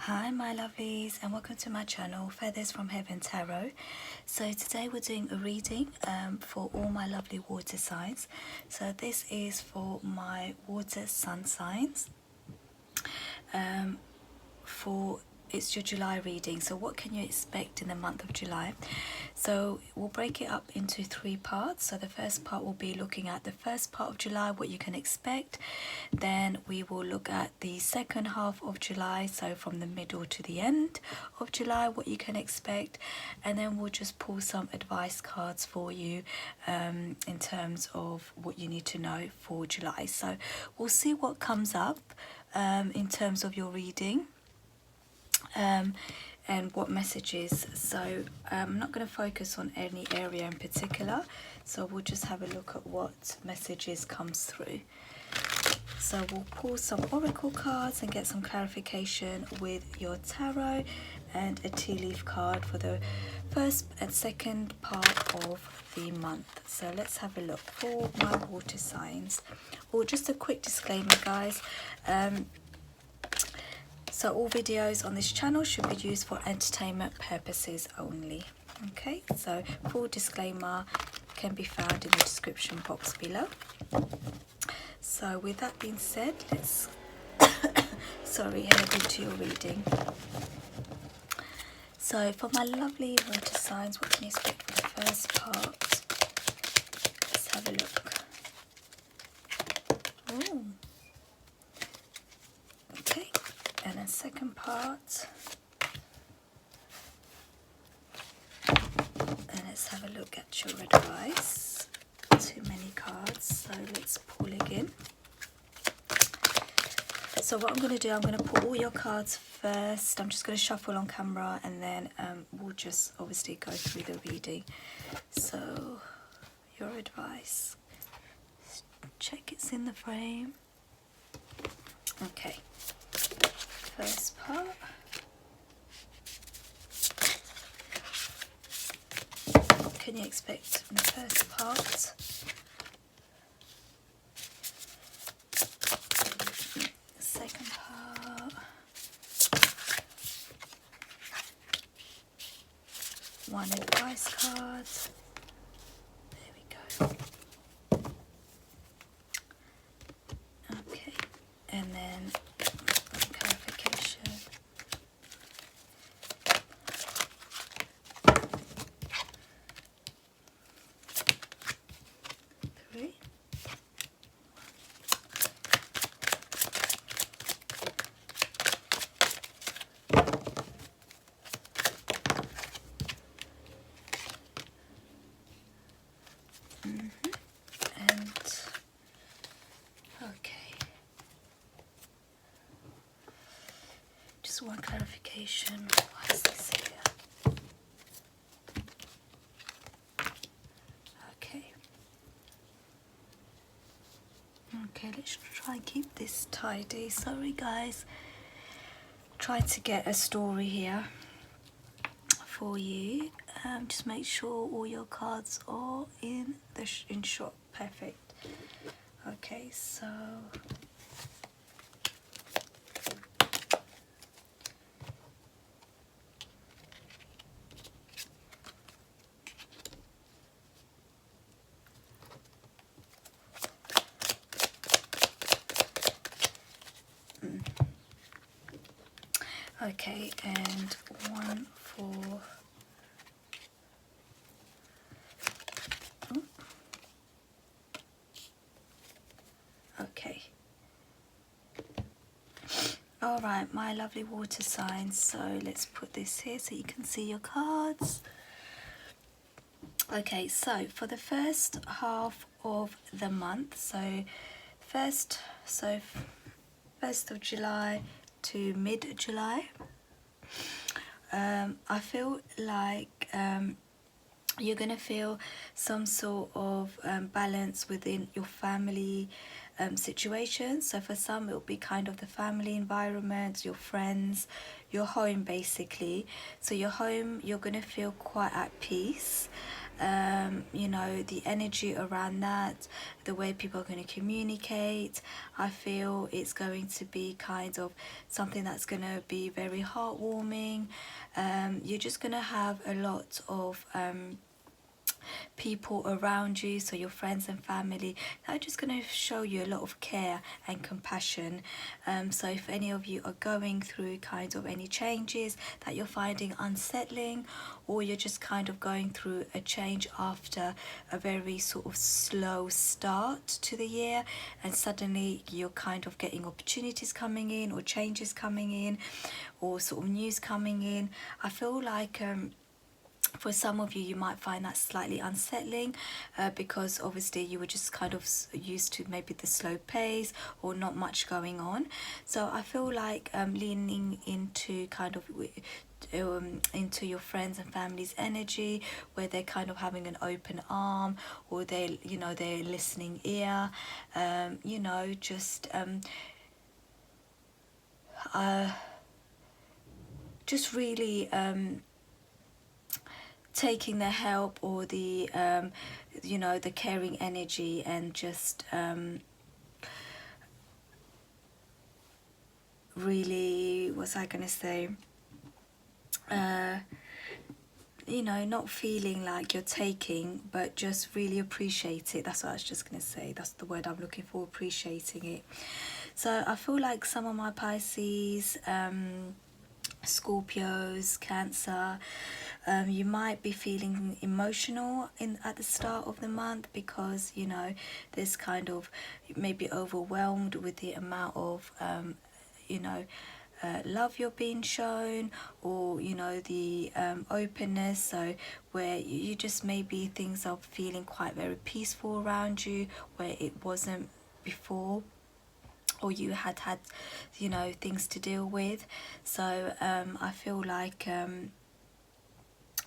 Hi my lovelies, and welcome to my channel Feathers from Heaven Tarot. So today we're doing a reading for all my lovely water signs. So this is for my water sun signs. It's your July reading. So what can you expect in the month of July? So we'll break it up into three parts. So the first part will be looking at the first part of July, what you can expect. Then we will look at the second half of July, so from the middle to the end of July, what you can expect. And then we'll just pull some advice cards for you in terms of what you need to know for July. So we'll see what comes up in terms of your reading. And what messages. So I'm not going to focus on any area in particular, so we'll just have a look at what messages comes through. So we'll pull some oracle cards and get some clarification with your tarot, and a tea leaf card for the first and second part of the month. So let's have a look for my water signs. Or just a quick disclaimer, guys. So all videos on this channel should be used for entertainment purposes only. Okay, so full disclaimer can be found in the description box below. So with that being said, let's head into your reading. So for my lovely water signs, what can you expect for the first part? Let's have a look. Ooh. Okay. And then second part, and let's have a look at your advice. Too many cards, so let's pull again. So what I'm going to do, I'm going to pull all your cards first. I'm just going to shuffle on camera, and then we'll just obviously go through the reading. So your advice, check it's in the frame. Okay. First part. What can you expect in the first part? Second part. One advice card. There we go. Okay, and then clarification. Three. And okay, just one clarification. Why is this here? Okay. Okay, let's try and keep this tidy. Sorry guys. Try to get a story here for you. Just make sure all your cards are in shot. Perfect. Okay, so okay, and one for okay. All right, my lovely water signs. So let's put this here so you can see your cards. Okay, so for the first half of the month, so first of July to mid-July, I feel like you're going to feel some sort of balance within your family situation. So for some it will be kind of the family environment, your friends, your home basically. So your home, you're going to feel quite at peace, You know, the energy around that, the way people are going to communicate. I feel it's going to be kind of something that's going to be very heartwarming. You're just going to have a lot of people around you, so your friends and family, that are just going to show you a lot of care and compassion. So if any of you are going through kind of any changes that you're finding unsettling, or you're just kind of going through a change after a very sort of slow start to the year, and suddenly you're kind of getting opportunities coming in, or changes coming in, or sort of news coming in, I feel like for some of you, you might find that slightly unsettling, because obviously you were just kind of used to maybe the slow pace or not much going on. So I feel like leaning into kind of into your friends and family's energy, where they're kind of having an open arm, or they, you know, they're listening ear, you know, just really taking the help, or the you know, the caring energy, and just really, what's I gonna say, you know, not feeling like you're taking, but just really appreciate it. That's what I was just gonna say, that's the word I'm looking for, appreciating it. So I feel like some of my Pisces, Scorpios, Cancer, you might be feeling emotional at the start of the month, because, you know, there's kind of maybe overwhelmed with the amount of you know, love you're being shown, or, you know, the openness. So where you just, maybe things are feeling quite very peaceful around you, where it wasn't before, or you had, you know, things to deal with. So I feel like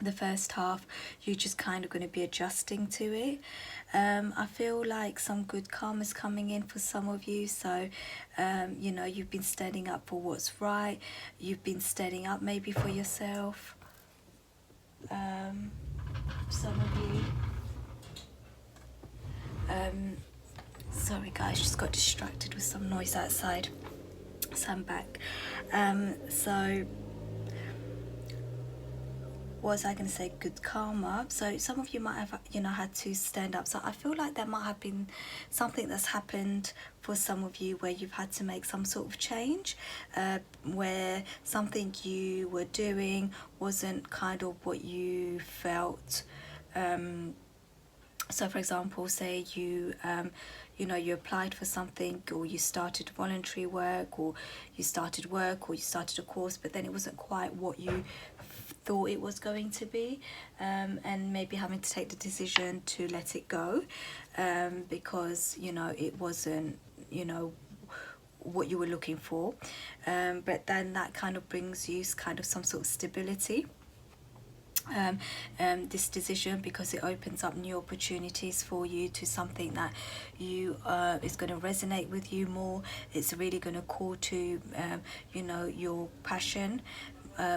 the first half you're just kind of going to be adjusting to it. I feel like some good karma is coming in for some of you. So you know, you've been standing up for what's right, you've been standing up maybe for yourself. Some of you, sorry guys, just got distracted with some noise outside, so I'm back. So what was I going to say, good karma. So some of you might have, you know, had to stand up. So I feel like there might have been something that's happened for some of you, where you've had to make some sort of change, where something you were doing wasn't kind of what you felt. So for example, say you you know, you applied for something, or you started voluntary work, or you started work, or you started a course, but then it wasn't quite what you thought it was going to be, and maybe having to take the decision to let it go, because, you know, it wasn't, you know, what you were looking for, but then that kind of brings you kind of some sort of stability, this decision, because it opens up new opportunities for you to something that you is going to resonate with you more. It's really going to call to you know, your passion,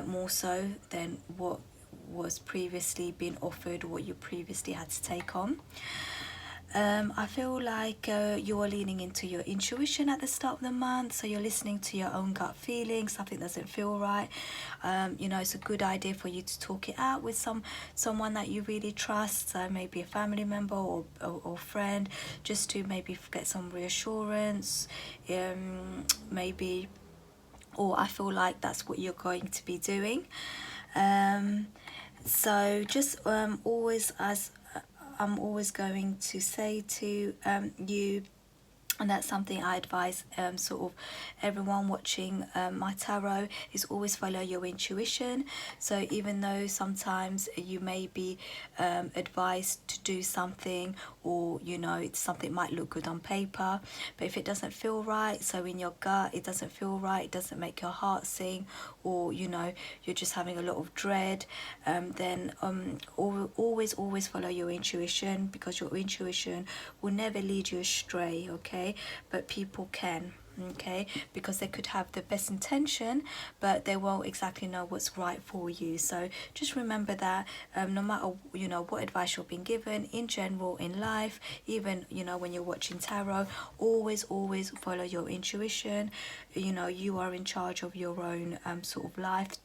more so than what was previously being offered, what you previously had to take on. I feel like you are leaning into your intuition at the start of the month, so you're listening to your own gut feelings. Something doesn't feel right. You know, it's a good idea for you to talk it out with someone that you really trust, so maybe a family member, or friend, just to maybe get some reassurance, maybe, or I feel like that's what you're going to be doing. So just always, as I'm always going to say to you, and that's something I advise sort of everyone watching my tarot, is always follow your intuition. So even though sometimes you may be advised to do something, or, you know, something might look good on paper, but if it doesn't feel right, so in your gut it doesn't feel right, it doesn't make your heart sing, or, you know, you're just having a lot of dread, then always follow your intuition, because your intuition will never lead you astray, okay? But people can, okay, because they could have the best intention, but they won't exactly know what's right for you. So just remember that no matter, you know, what advice you're being given in general in life, even, you know, when you're watching tarot, always follow your intuition. You know, you are in charge of your own sort of life.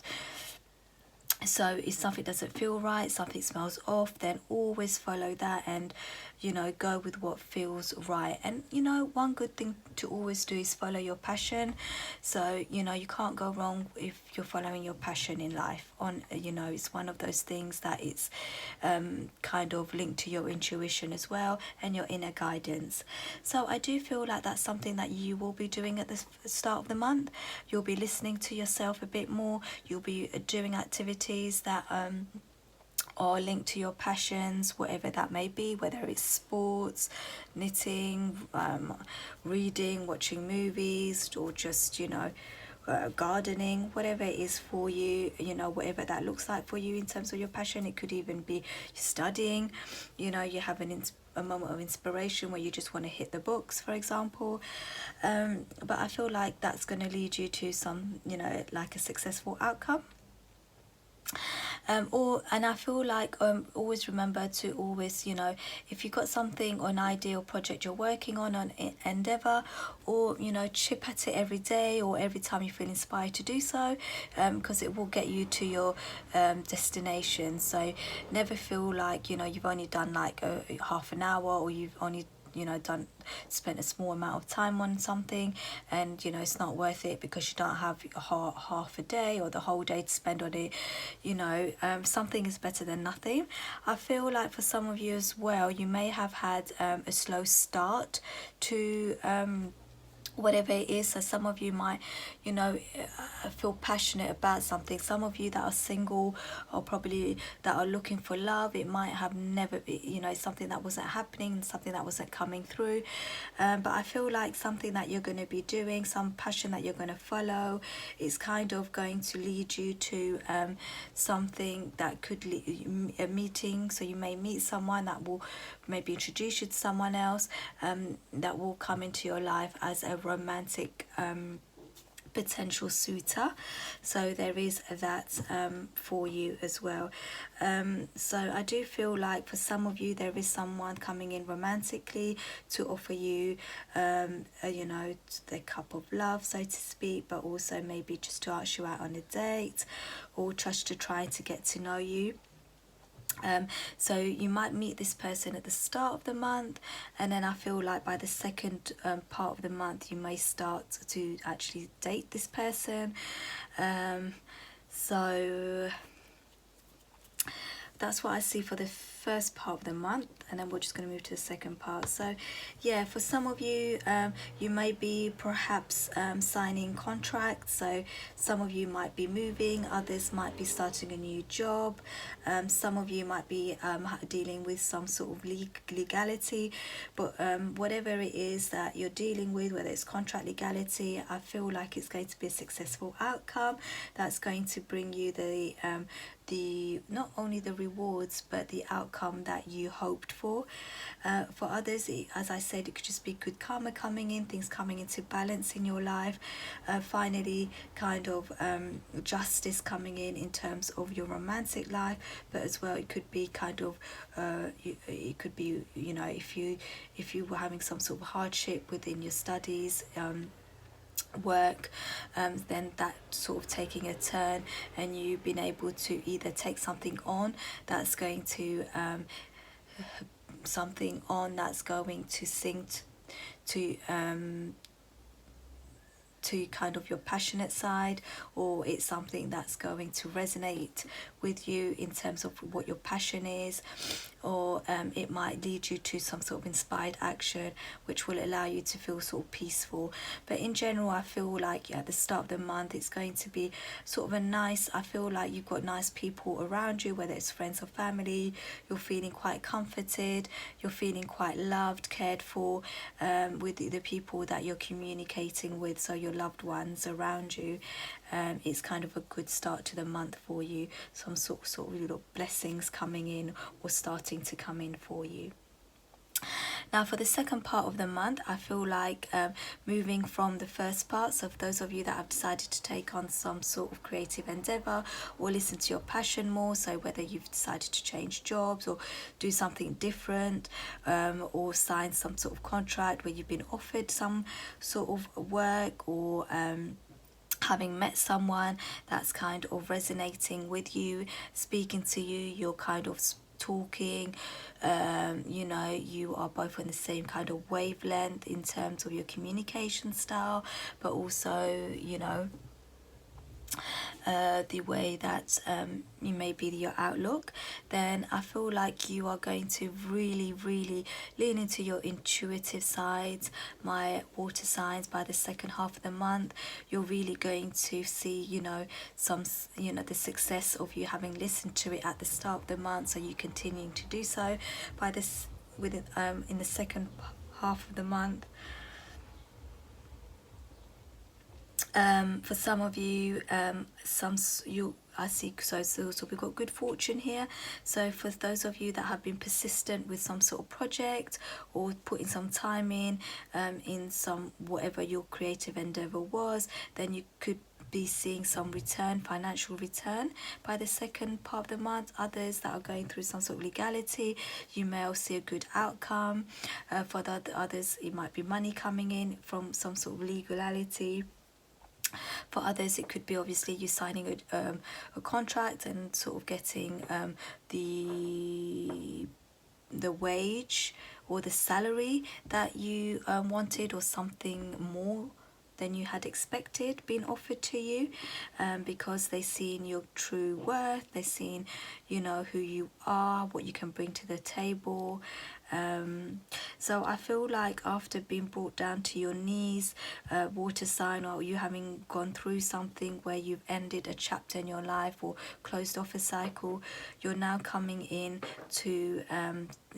So if something doesn't feel right, something smells off, then always follow that, and, you know, go with what feels right. And, you know, one good thing to always do is follow your passion. So, you know, you can't go wrong if you're following your passion in life. You know, it's one of those things that it's kind of linked to your intuition as well, and your inner guidance. So I do feel like that's something that you will be doing at the start of the month. You'll be listening to yourself a bit more. You'll be doing activities that are linked to your passions, whatever that may be, whether it's sports, knitting, reading, watching movies, or just, you know, gardening, whatever it is for you, you know, whatever that looks like for you in terms of your passion. It could even be studying, you know, you have a moment of inspiration where you just want to hit the books, for example. But I feel like that's going to lead you to some, you know, like a successful outcome. And I feel like always remember to always, you know, if you've got something or an idea or project you're working on an endeavor, or, you know, chip at it every day or every time you feel inspired to do so, because it will get you to your destination. So never feel like, you know, you've only done like half an hour, or you've only, you know, spent a small amount of time on something, and, you know, it's not worth it because you don't have half a day or the whole day to spend on it. You know, something is better than nothing. I feel like for some of you as well, you may have had a slow start to whatever it is. So some of you might, you know, feel passionate about something. Some of you that are single, or probably that are looking for love, it might have never been, you know, something that wasn't happening, something that wasn't coming through. But I feel like something that you're going to be doing, some passion that you're going to follow, is kind of going to lead you to something that could lead a meeting. So you may meet someone that will maybe introduce you to someone else, that will come into your life as a romantic potential suitor. So there is that for you as well. So I do feel like for some of you, there is someone coming in romantically to offer you you know, the cup of love, so to speak, but also maybe just to ask you out on a date, or just to try to get to know you. So you might meet this person at the start of the month, and then I feel like by the second part of the month you may start to actually date this person. So that's what I see for the first part of the month, and then we're just going to move to the second part. So yeah, for some of you, you may be perhaps signing contracts. So some of you might be moving, others might be starting a new job, some of you might be dealing with some sort of legality. But whatever it is that you're dealing with, whether it's contract, legality, I feel like it's going to be a successful outcome that's going to bring you the not only the rewards but the outcome that you hoped for. For others, as I said, it could just be good karma coming in, things coming into balance in your life, finally kind of justice coming in terms of your romantic life. But as well, it could be kind of it could be, you know, if you were having some sort of hardship within your studies, work, then that sort of taking a turn, and you been able to either take something on that's going to sing to kind of your passionate side, or it's something that's going to resonate with you in terms of what your passion is, or it might lead you to some sort of inspired action which will allow you to feel sort of peaceful. But in general, I feel like at the start of the month it's going to be sort of I feel like you've got nice people around you, whether it's friends or family. You're feeling quite comforted, you're feeling quite loved, cared for, with the people that you're communicating with, so your loved ones around you. It's kind of a good start to the month for you. Some sort of little blessings coming in or starting to come in for you. Now for the second part of the month, I feel like moving from the first part, so for those of you that have decided to take on some sort of creative endeavor or listen to your passion more, so whether you've decided to change jobs or do something different, or sign some sort of contract where you've been offered some sort of work, or having met someone that's kind of resonating with you, speaking to you, you're kind of talking, you know, you are both on the same kind of wavelength in terms of your communication style, but also, you know, the way that you may be your outlook, then I feel like you are going to really lean into your intuitive sides, my water signs. By the second half of the month, you're really going to see, you know, some, you know, the success of you having listened to it at the start of the month, so you continuing to do so by this within in the second half of the month. For some of you, I see, so we've got good fortune here. So for those of you that have been persistent with some sort of project or putting some time in some whatever your creative endeavor was, then you could be seeing some return, financial return by the second part of the month. Others that are going through some sort of legality, you may also see a good outcome. For the others, it might be money coming in from some sort of legality. For others, it could be obviously you signing a contract and sort of getting the wage or the salary that you wanted, or something more than you had expected being offered to you, because they've seen your true worth, they've seen, you know, who you are, what you can bring to the table. So I feel like after being brought down to your knees, water sign, or you having gone through something where you've ended a chapter in your life or closed off a cycle, you're now coming in to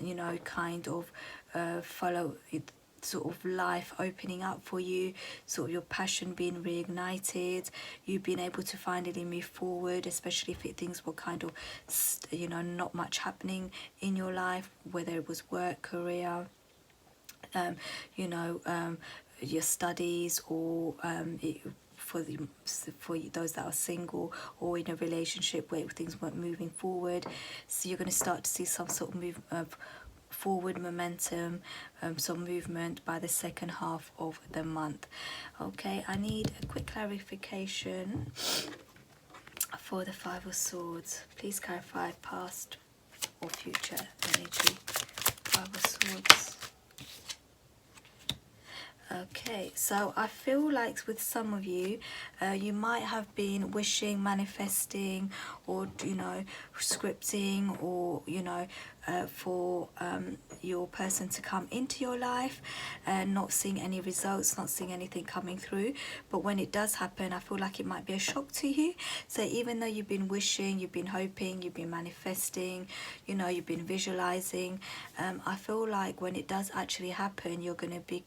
you know, kind of follow it, sort of life opening up for you, sort of your passion being reignited, you being able to finally move forward, especially if things were kind of, you know, not much happening in your life, whether it was work, career, you know, your studies, or for those that are single or in a relationship where things weren't moving forward. So you're going to start to see some sort of move of forward momentum, some movement by the second half of the month. Okay, I need a quick clarification for the Five of Swords. Please clarify past or future energy. Five of Swords. Okay, so I feel like with some of you, you might have been wishing, manifesting, or, you know, scripting, or, you know, for your person to come into your life, and not seeing any results, not seeing anything coming through. But when it does happen, I feel like it might be a shock to you. So even though you've been wishing, you've been hoping, you've been manifesting, you know, you've been visualizing, I feel like when it does actually happen, you're going to be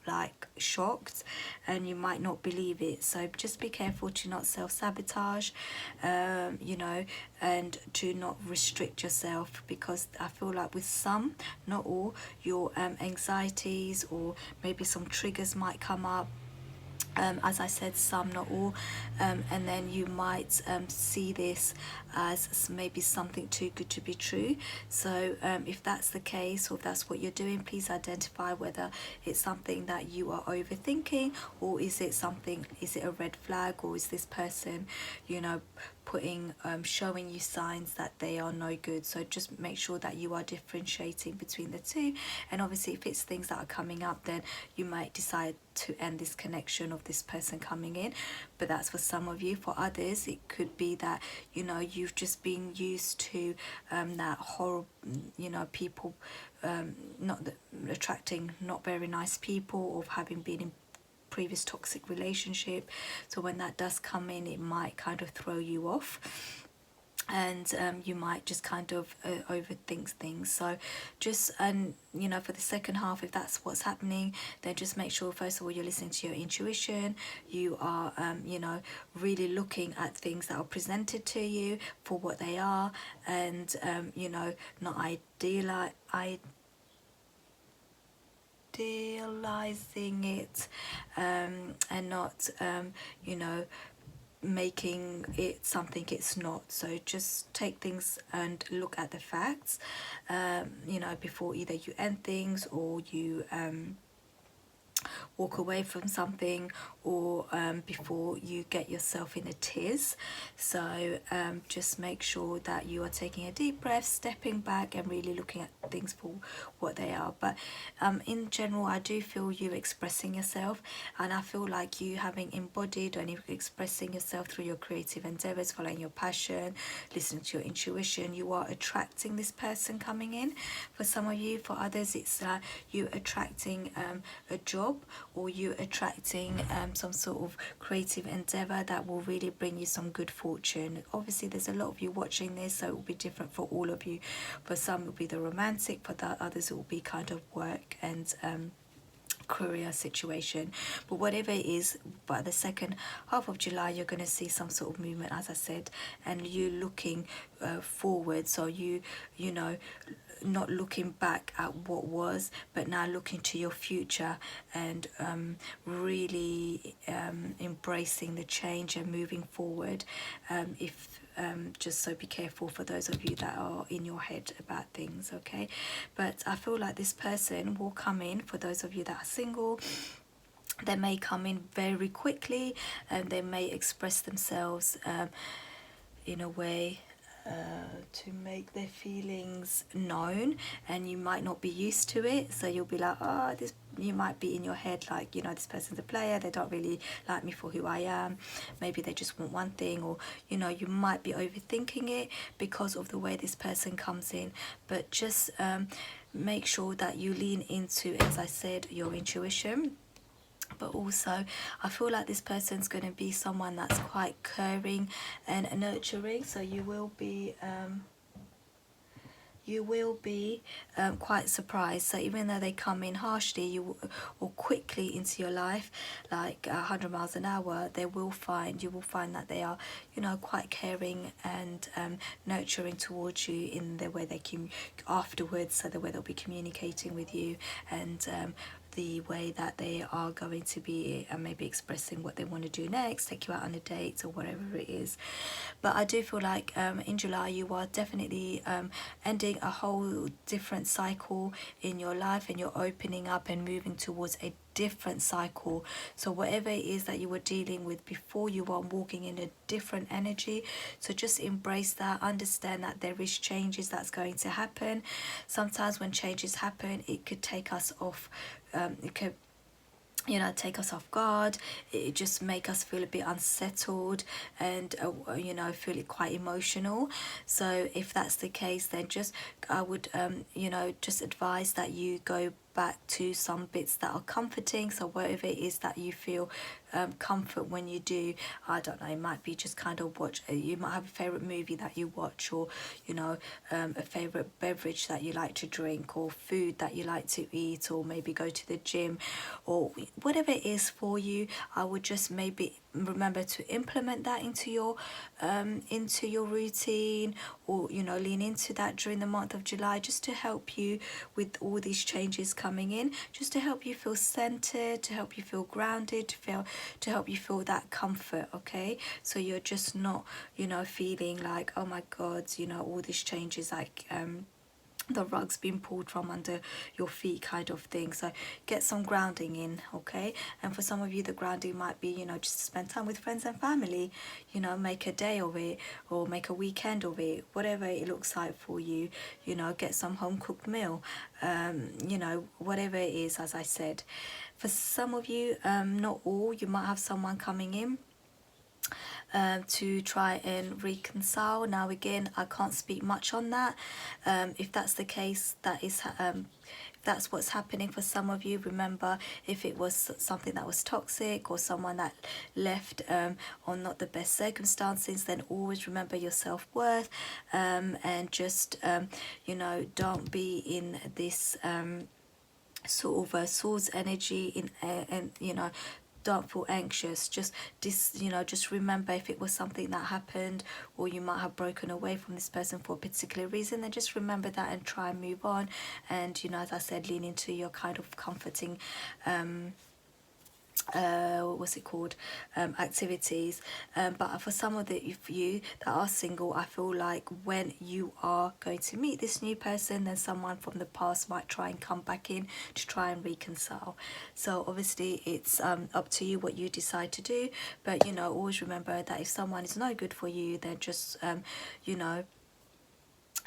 like shocked, and you might not believe it. So just be careful to not self-sabotage, you know, and to not restrict yourself, because I feel like with some, not all, your anxieties or maybe some triggers might come up. As I said, some, not all, and then you might see this as maybe something too good to be true. So if that's the case, or if that's what you're doing, please identify whether it's something that you are overthinking, or is it something, is it a red flag, or is this person, you know, putting showing you signs that they are no good. So just make sure that you are differentiating between the two. And obviously if it's things that are coming up, then you might decide to end this connection of this person coming in. But that's for some of you. For others, it could be that, you know, you've just been used to that horrible, you know, people not attracting not very nice people, or having been in previous toxic relationship. So when that does come in, it might kind of throw you off, and you might just kind of overthink things. So just, and you know, for the second half, if that's what's happening, then just make sure first of all you're listening to your intuition. You are you know, really looking at things that are presented to you for what they are, and you know, not idealizing it, and not you know, making it something it's not. So just take things and look at the facts, you know, before either you end things or you walk away from something, or before you get yourself in a tiz. So just make sure that you are taking a deep breath, stepping back and really looking at things for what they are. But in general, I do feel you expressing yourself, and I feel like you having embodied and expressing yourself through your creative endeavors, following your passion, listening to your intuition. You are attracting this person coming in. For some of you, for others it's you attracting a job, or you attracting some sort of creative endeavor that will really bring you some good fortune. Obviously there's a lot of you watching this, so it will be different for all of you. For some it will be the romantic, for the others it will be kind of work and career situation. But whatever it is, by the second half of July you're going to see some sort of movement, as I said, and you looking forward. So you know, not looking back at what was, but now looking to your future, and really embracing the change and moving forward. If just so be careful for those of you that are in your head about things, okay? But I feel like this person will come in. For those of you that are single, they may come in very quickly, and they may express themselves in a way to make their feelings known, and you might not be used to it. So you'll be like, oh, this, you might be in your head like, you know, this person's a player, they don't really like me for who I am, maybe they just want one thing, or you know, you might be overthinking it because of the way this person comes in. But just make sure that you lean into, as I said, your intuition. But also I feel like this person's going to be someone that's quite caring and nurturing. So you will be quite surprised. So even though they come in harshly, or quickly into your life, like 100 miles an hour, you will find that they are, you know, quite caring and nurturing towards you in the way they can afterwards. So the way they'll be communicating with you, and the way that they are going to be maybe expressing what they want to do next, take you out on a date or whatever it is. But I do feel like in July you are definitely ending a whole different cycle in your life, and you're opening up and moving towards a different cycle. So whatever it is that you were dealing with before, you are walking in a different energy. So just embrace that, understand that there is changes that's going to happen. Sometimes when changes happen, it could take us off, it could, you know, take us off guard. It just make us feel a bit unsettled, and you know, feel it quite emotional. So if that's the case, then just I would you know, just advise that you go back to some bits that are comforting. So whatever it is that you feel comfort when you do, I don't know, it might be just kind of watch, you might have a favorite movie that you watch, or you know, a favorite beverage that you like to drink, or food that you like to eat, or maybe go to the gym, or whatever it is for you. I would just maybe remember to implement that into your routine, or you know, lean into that during the month of July, just to help you with all these changes coming in, just to help you feel centered, to help you feel grounded, to help you feel that comfort, okay? So you're just not, you know, feeling like, oh my god, you know, all these changes, like the rug's being pulled from under your feet kind of thing. So get some grounding in, okay? And for some of you, the grounding might be, you know, just to spend time with friends and family, you know, make a day of it, or make a weekend of it, whatever it looks like for you. You know, get some home cooked meal, you know, whatever it is. As I said, for some of you, not all, you might have someone coming in to try and reconcile. Now again, I can't speak much on that. If that's the case, that is if that's what's happening for some of you, remember, if it was something that was toxic, or someone that left on not the best circumstances, then always remember your self-worth, and just you know, don't be in this sort of a swords energy in, and you know, don't feel anxious. Just you know, just remember, if it was something that happened, or you might have broken away from this person for a particular reason, then just remember that and try and move on. And you know, as I said, lean into your kind of comforting what's it called, activities. But for some of you that are single, I feel like when you are going to meet this new person, then someone from the past might try and come back in to try and reconcile. So obviously it's up to you what you decide to do, but you know, always remember that if someone is no good for you, then just you know,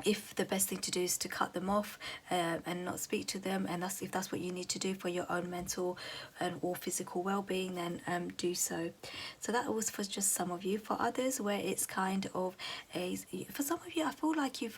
if the best thing to do is to cut them off and not speak to them, and if that's what you need to do for your own mental and or physical well-being, then do so. So that was for just some of you. For others, where it's kind of for some of you, I feel like you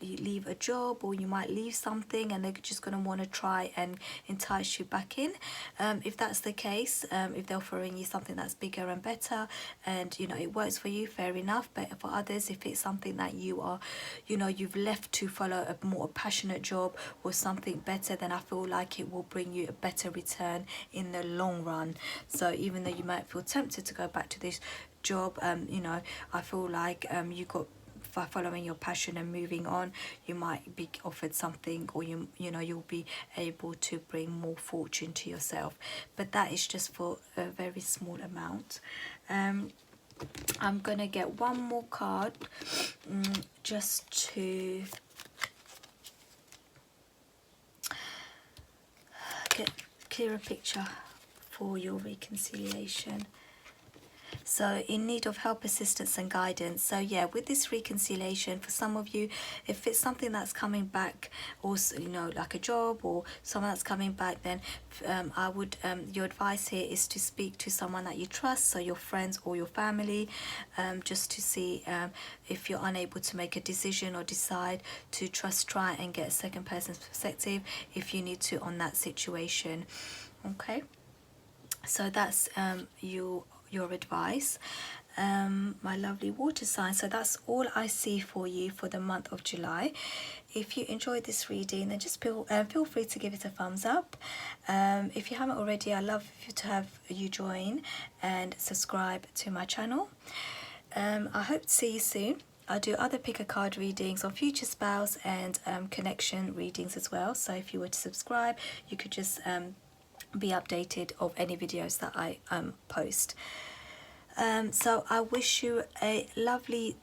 leave a job, or you might leave something, and they're just going to want to try and entice you back in. If that's the case, if they're offering you something that's bigger and better, and you know it works for you, fair enough. But for others, if it's something that you know, you've left to follow a more passionate job or something better, then I feel like it will bring you a better return in the long run. So even though you might feel tempted to go back to this job, you know, I feel like you got, by following your passion and moving on, you might be offered something, or you know, you'll be able to bring more fortune to yourself. But that is just for a very small amount. I'm gonna get one more card just to get clearer picture for your reconciliation. So in need of help, assistance and guidance. So yeah, with this reconciliation, for some of you, if it's something that's coming back, or you know, like a job or someone that's coming back, then I would your advice here is to speak to someone that you trust, so your friends or your family, just to see if you're unable to make a decision or decide to try and get a second person's perspective if you need to on that situation. Okay, so that's your advice, my lovely water sign. So that's all I see for you for the month of July. If you enjoyed this reading, then just feel free to give it a thumbs up. If you haven't already, I'd love you to have you join and subscribe to my channel. I hope to see you soon. I do other pick a card readings on future spouse and connection readings as well. So if you were to subscribe, you could just be updated of any videos that I post. So I wish you a lovely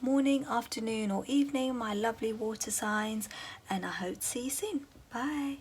morning, afternoon or evening, my lovely water signs, and I hope to see you soon. Bye.